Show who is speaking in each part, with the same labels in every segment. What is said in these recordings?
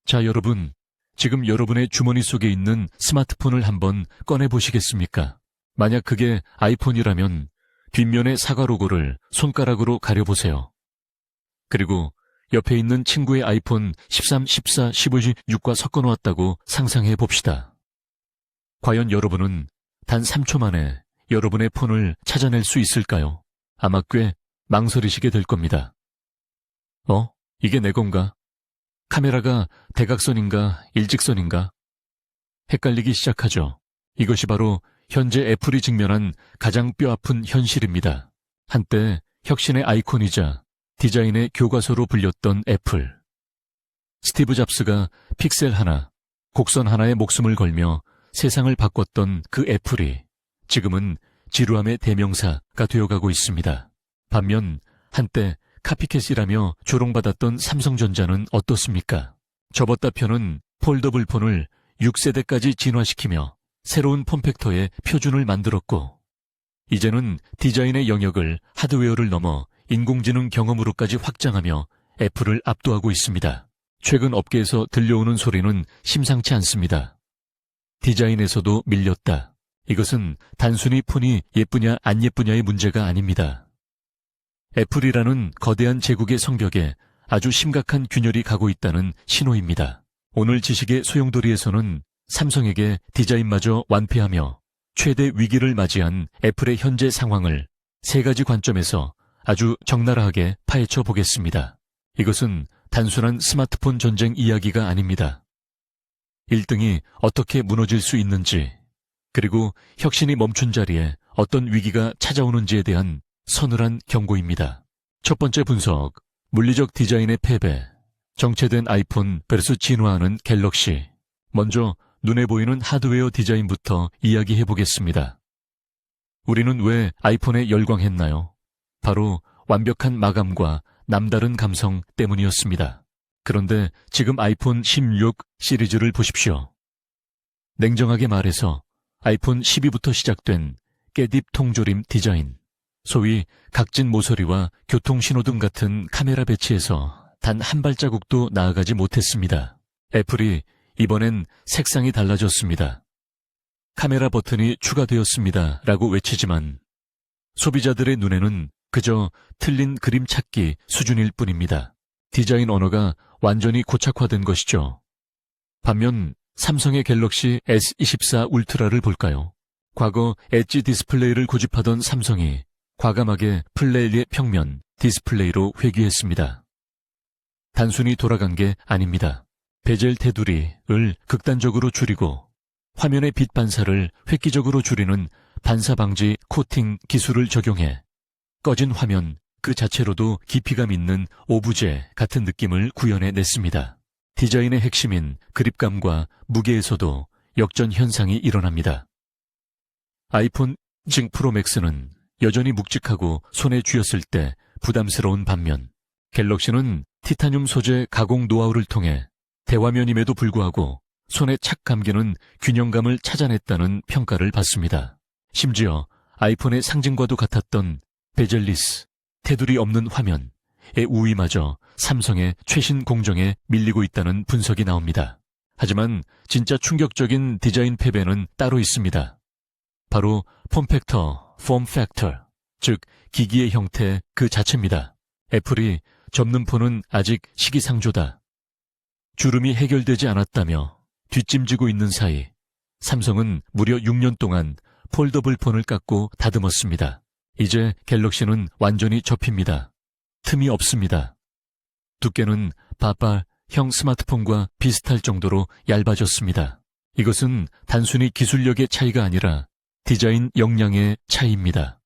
Speaker 1: 자, 여러분, 지금 여러분의 주머니 속에 있는 스마트폰을 한번 꺼내보시겠습니까? 만약 그게 아이폰이라면 뒷면의 사과 로고를 손가락으로 가려보세요. 그리고 옆에 있는 친구의 아이폰 13, 14, 15, 6과 섞어놓았다고 상상해 봅시다. 과연 여러분은 단 3초 만에 여러분의 폰을 찾아낼 수 있을까요? 아마 꽤 망설이시게 될 겁니다. 이게 내 건가? 카메라가 대각선인가 일직선인가? 헷갈리기 시작하죠. 이것이 바로 현재 애플이 직면한 가장 뼈아픈 현실입니다. 한때 혁신의 아이콘이자 디자인의 교과서로 불렸던 애플. 스티브 잡스가 픽셀 하나, 곡선 하나에 목숨을 걸며 세상을 바꿨던 그 애플이 지금은 지루함의 대명사가 되어가고 있습니다. 반면 한때 카피캣이라며 조롱받았던 삼성전자는 어떻습니까? 접었다 펴는 폴더블 폰을 6세대까지 진화시키며 새로운 폼팩터의 표준을 만들었고, 이제는 디자인의 영역을 하드웨어를 넘어 인공지능 경험으로까지 확장하며 애플을 압도하고 있습니다. 최근 업계에서 들려오는 소리는 심상치 않습니다. 디자인에서도 밀렸다. 이것은 단순히 폰이 예쁘냐 안 예쁘냐의 문제가 아닙니다. 애플이라는 거대한 제국의 성벽에 아주 심각한 균열이 가고 있다는 신호입니다. 오늘 지식의 소용돌이에서는 삼성에게 디자인마저 완패하며 최대 위기를 맞이한 애플의 현재 상황을 3가지 관점에서 아주 적나라하게 파헤쳐 보겠습니다. 이것은 단순한 스마트폰 전쟁 이야기가 아닙니다. 1등이 어떻게 무너질 수 있는지, 그리고 혁신이 멈춘 자리에 어떤 위기가 찾아오는지에 대한 서늘한 경고입니다. 첫 번째 분석, 물리적 디자인의 패배, 정체된 아이폰 vs 진화하는 갤럭시. 먼저 눈에 보이는 하드웨어 디자인부터 이야기해보겠습니다. 우리는 왜 아이폰에 열광했나요? 바로 완벽한 마감과 남다른 감성 때문이었습니다. 그런데 지금 아이폰 16 시리즈를 보십시오. 냉정하게 말해서 아이폰 12부터 시작된 깨딥 통조림 디자인, 소위 각진 모서리와 교통신호등 같은 카메라 배치에서 단 한 발자국도 나아가지 못했습니다. 애플이 이번엔 색상이 달라졌습니다. 카메라 버튼이 추가되었습니다 라고 외치지만 소비자들의 눈에는 그저 틀린 그림 찾기 수준일 뿐입니다. 디자인 언어가 완전히 고착화된 것이죠. 반면 삼성의 갤럭시 S24 울트라를 볼까요? 과거 엣지 디스플레이를 고집하던 삼성이 과감하게 플레이의 평면 디스플레이로 회귀했습니다. 단순히 돌아간 게 아닙니다. 베젤 테두리를 극단적으로 줄이고 화면의 빛 반사를 획기적으로 줄이는 반사 방지 코팅 기술을 적용해 꺼진 화면 그 자체로도 깊이감 있는 오브제 같은 느낌을 구현해냈습니다. 디자인의 핵심인 그립감과 무게에서도 역전 현상이 일어납니다. 아이폰 10 프로 맥스는 여전히 묵직하고 손에 쥐었을 때 부담스러운 반면 갤럭시는 티타늄 소재 가공 노하우를 통해 대화면임에도 불구하고 손에 착 감기는 균형감을 찾아냈다는 평가를 받습니다. 심지어 아이폰의 상징과도 같았던 베젤리스, 테두리 없는 화면의 우위마저 삼성의 최신 공정에 밀리고 있다는 분석이 나옵니다. 하지만 진짜 충격적인 디자인 패배는 따로 있습니다. 바로 폼팩터, 폼 팩터, 즉 기기의 형태 그 자체입니다. 애플이 접는 폰은 아직 시기상조다. 주름이 해결되지 않았다며 뒷짐지고 있는 사이 삼성은 무려 6년 동안 폴더블 폰을 깎고 다듬었습니다. 이제 갤럭시는 완전히 접힙니다. 틈이 없습니다. 두께는 바빨형 스마트폰과 비슷할 정도로 얇아졌습니다. 이것은 단순히 기술력의 차이가 아니라 디자인 역량의 차이입니다.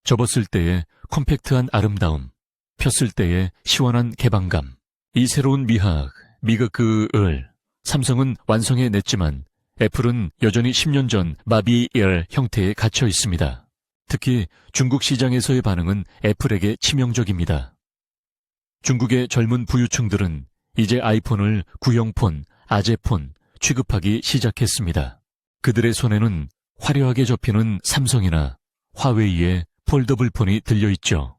Speaker 1: 접었을 때의 컴팩트한 아름다움, 폈을 때의 시원한 개방감, 이 새로운 미각을 삼성은 완성해냈지만 애플은 여전히 10년 전 마비엘 형태에 갇혀 있습니다. 특히 중국 시장에서의 반응은 애플에게 치명적입니다. 중국의 젊은 부유층들은 이제 아이폰을 구형폰, 아재폰 취급하기 시작했습니다. 그들의 손에는 화려하게 접히는 삼성이나 화웨이의 폴더블 폰이 들려있죠.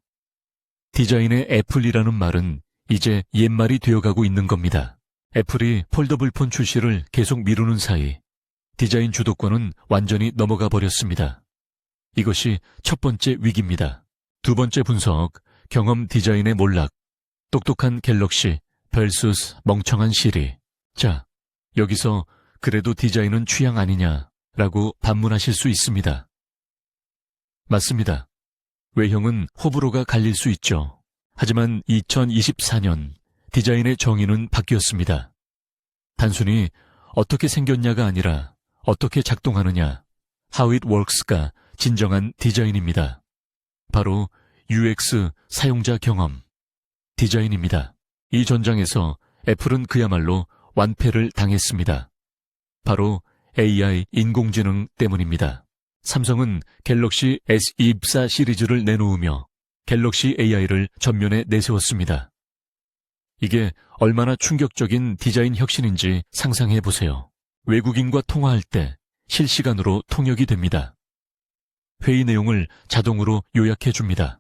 Speaker 1: 디자인의 애플이라는 말은 이제 옛말이 되어가고 있는 겁니다. 애플이 폴더블폰 출시를 계속 미루는 사이 디자인 주도권은 완전히 넘어가 버렸습니다. 이것이 첫 번째 위기입니다. 두 번째 분석, 경험 디자인의 몰락, 똑똑한 갤럭시 vs 멍청한 시리. 자, 여기서 그래도 디자인은 취향 아니냐라고 반문하실 수 있습니다. 맞습니다. 외형은 호불호가 갈릴 수 있죠. 하지만 2024년 디자인의 정의는 바뀌었습니다. 단순히 어떻게 생겼냐가 아니라 어떻게 작동하느냐, how it works가 진정한 디자인입니다. 바로 UX 사용자 경험 디자인입니다. 이 전장에서 애플은 그야말로 완패를 당했습니다. 바로 AI 인공지능 때문입니다. 삼성은 갤럭시 S24 시리즈를 내놓으며 갤럭시 AI를 전면에 내세웠습니다. 이게 얼마나 충격적인 디자인 혁신인지 상상해 보세요. 외국인과 통화할 때 실시간으로 통역이 됩니다. 회의 내용을 자동으로 요약해 줍니다.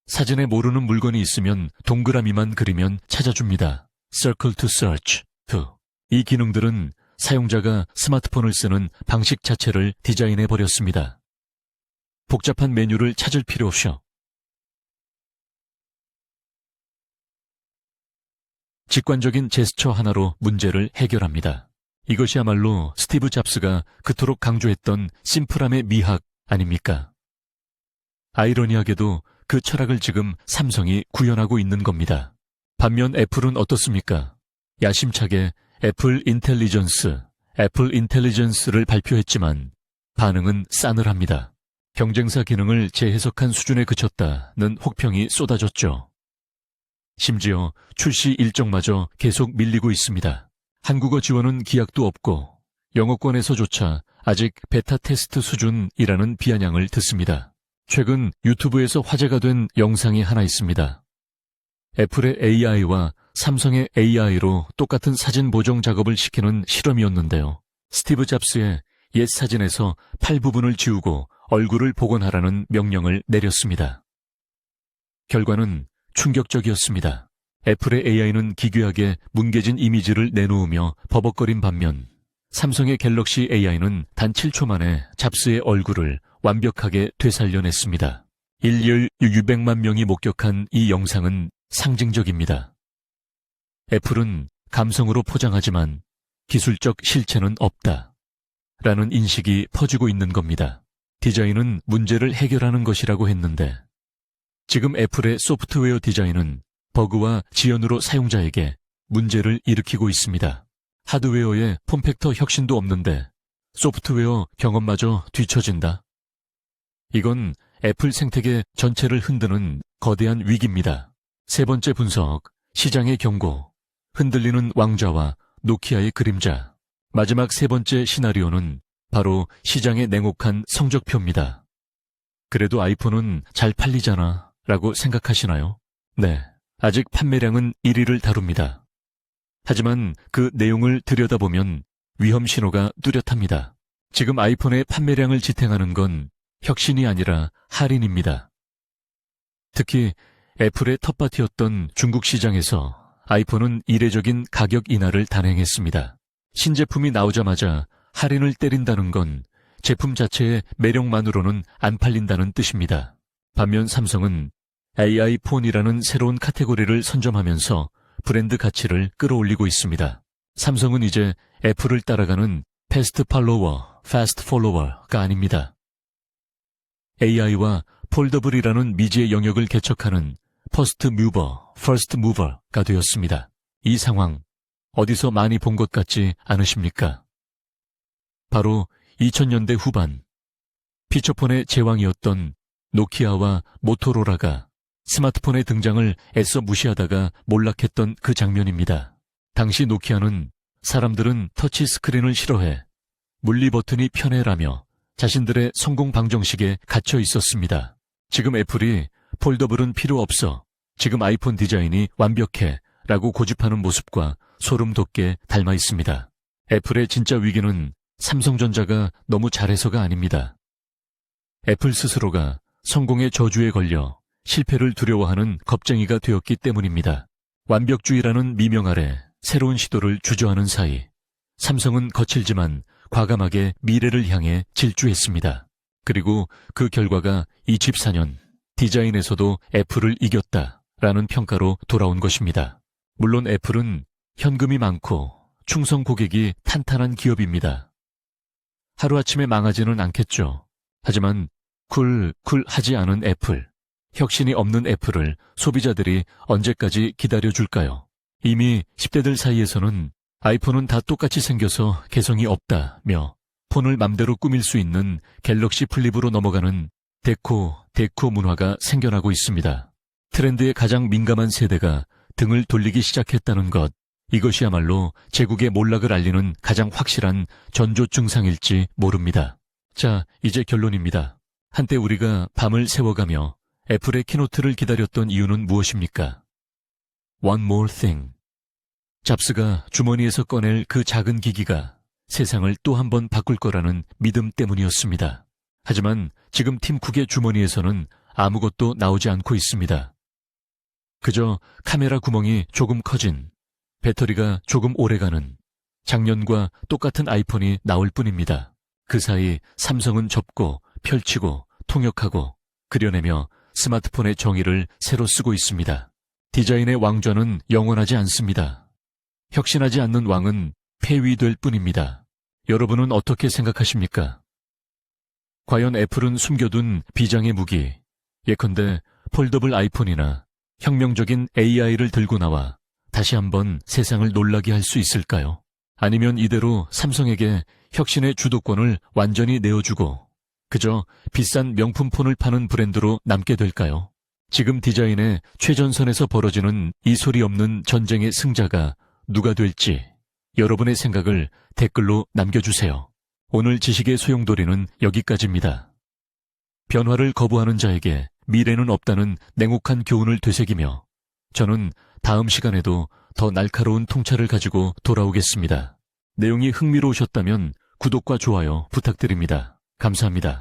Speaker 1: 사진에 모르는 물건이 있으면 동그라미만 그리면 찾아줍니다. Circle to search to. 이 기능들은 사용자가 스마트폰을 쓰는 방식 자체를 디자인해 버렸습니다. 복잡한 메뉴를 찾을 필요 없죠. 직관적인 제스처 하나로 문제를 해결합니다. 이것이야말로 스티브 잡스가 그토록 강조했던 심플함의 미학 아닙니까? 아이러니하게도 그 철학을 지금 삼성이 구현하고 있는 겁니다. 반면 애플은 어떻습니까? 야심차게 애플 인텔리전스를 발표했지만 반응은 싸늘합니다. 경쟁사 기능을 재해석한 수준에 그쳤다는 혹평이 쏟아졌죠. 심지어 출시 일정마저 계속 밀리고 있습니다. 한국어 지원은 기약도 없고 영어권에서조차 아직 베타 테스트 수준이라는 비아냥을 듣습니다. 최근 유튜브에서 화제가 된 영상이 하나 있습니다. 애플의 AI와 삼성의 AI로 똑같은 사진 보정 작업을 시키는 실험이었는데요. 스티브 잡스의 옛 사진에서 팔 부분을 지우고 얼굴을 복원하라는 명령을 내렸습니다. 결과는 충격적이었습니다. 애플의 AI는 기괴하게 뭉개진 이미지를 내놓으며 버벅거린 반면 삼성의 갤럭시 AI는 단 7초 만에 잡스의 얼굴을 완벽하게 되살려냈습니다. 일일 600만 명이 목격한 이 영상은 상징적입니다. 애플은 감성으로 포장하지만 기술적 실체는 없다. 라는 인식이 퍼지고 있는 겁니다. 디자인은 문제를 해결하는 것이라고 했는데 지금 애플의 소프트웨어 디자인은 버그와 지연으로 사용자에게 문제를 일으키고 있습니다. 하드웨어에 폼팩터 혁신도 없는데 소프트웨어 경험마저 뒤처진다. 이건 애플 생태계 전체를 흔드는 거대한 위기입니다. 세 번째 분석, 시장의 경고, 흔들리는 왕좌와 노키아의 그림자. 마지막 세 번째 시나리오는 바로 시장의 냉혹한 성적표입니다. 그래도 아이폰은 잘 팔리잖아 라고 생각하시나요? 네, 아직 판매량은 1위를 다룹니다. 하지만 그 내용을 들여다보면 위험 신호가 뚜렷합니다. 지금 아이폰의 판매량을 지탱하는 건 혁신이 아니라 할인입니다. 특히 애플의 텃밭이었던 중국 시장에서 아이폰은 이례적인 가격 인하를 단행했습니다. 신제품이 나오자마자 할인을 때린다는 건 제품 자체의 매력만으로는 안 팔린다는 뜻입니다. 반면 삼성은 AI 폰이라는 새로운 카테고리를 선점하면서 브랜드 가치를 끌어올리고 있습니다. 삼성은 이제 애플을 따라가는 패스트 팔로워가 아닙니다. AI와 폴더블이라는 미지의 영역을 개척하는 퍼스트 무버가 되었습니다. 이 상황 어디서 많이 본 것 같지 않으십니까? 바로 2000년대 후반 피처폰의 제왕이었던 노키아와 모토로라가 스마트폰의 등장을 애써 무시하다가 몰락했던 그 장면입니다. 당시 노키아는 사람들은 터치 스크린을 싫어해 물리 버튼이 편해라며 자신들의 성공 방정식에 갇혀 있었습니다. 지금 애플이 폴더블은 필요 없어. 지금 아이폰 디자인이 완벽해. 라고 고집하는 모습과 소름 돋게 닮아 있습니다. 애플의 진짜 위기는 삼성전자가 너무 잘해서가 아닙니다. 애플 스스로가 성공의 저주에 걸려 실패를 두려워하는 겁쟁이가 되었기 때문입니다. 완벽주의라는 미명 아래 새로운 시도를 주저하는 사이 삼성은 거칠지만 과감하게 미래를 향해 질주했습니다. 그리고 그 결과가 24년 디자인에서도 애플을 이겼다라는 평가로 돌아온 것입니다. 물론 애플은 현금이 많고 충성 고객이 탄탄한 기업입니다. 하루아침에 망하지는 않겠죠. 하지만 쿨하지 않은 애플, 혁신이 없는 애플을 소비자들이 언제까지 기다려줄까요? 이미 10대들 사이에서는 아이폰은 다 똑같이 생겨서 개성이 없다며 폰을 맘대로 꾸밀 수 있는 갤럭시 플립으로 넘어가는 데코 문화가 생겨나고 있습니다. 트렌드에 가장 민감한 세대가 등을 돌리기 시작했다는 것, 이것이야말로 제국의 몰락을 알리는 가장 확실한 전조 증상일지 모릅니다. 자, 이제 결론입니다. 한때 우리가 밤을 새워가며 애플의 키노트를 기다렸던 이유는 무엇입니까? One more thing. 잡스가 주머니에서 꺼낼 그 작은 기기가 세상을 또 한 번 바꿀 거라는 믿음 때문이었습니다. 하지만 지금 팀 쿡의 주머니에서는 아무것도 나오지 않고 있습니다. 그저 카메라 구멍이 조금 커진, 배터리가 조금 오래가는 작년과 똑같은 아이폰이 나올 뿐입니다. 그 사이 삼성은 접고 펼치고 통역하고 그려내며 스마트폰의 정의를 새로 쓰고 있습니다. 디자인의 왕좌는 영원하지 않습니다. 혁신하지 않는 왕은 폐위될 뿐입니다. 여러분은 어떻게 생각하십니까? 과연 애플은 숨겨둔 비장의 무기, 예컨대 폴더블 아이폰이나 혁명적인 AI를 들고 나와 다시 한번 세상을 놀라게 할 수 있을까요? 아니면 이대로 삼성에게 혁신의 주도권을 완전히 내어주고 그저 비싼 명품 폰을 파는 브랜드로 남게 될까요? 지금 디자인의 최전선에서 벌어지는 이 소리 없는 전쟁의 승자가 누가 될지 여러분의 생각을 댓글로 남겨주세요. 오늘 지식의 소용돌이는 여기까지입니다. 변화를 거부하는 자에게 미래는 없다는 냉혹한 교훈을 되새기며 저는 다음 시간에도 더 날카로운 통찰을 가지고 돌아오겠습니다. 내용이 흥미로우셨다면 구독과 좋아요 부탁드립니다. 감사합니다.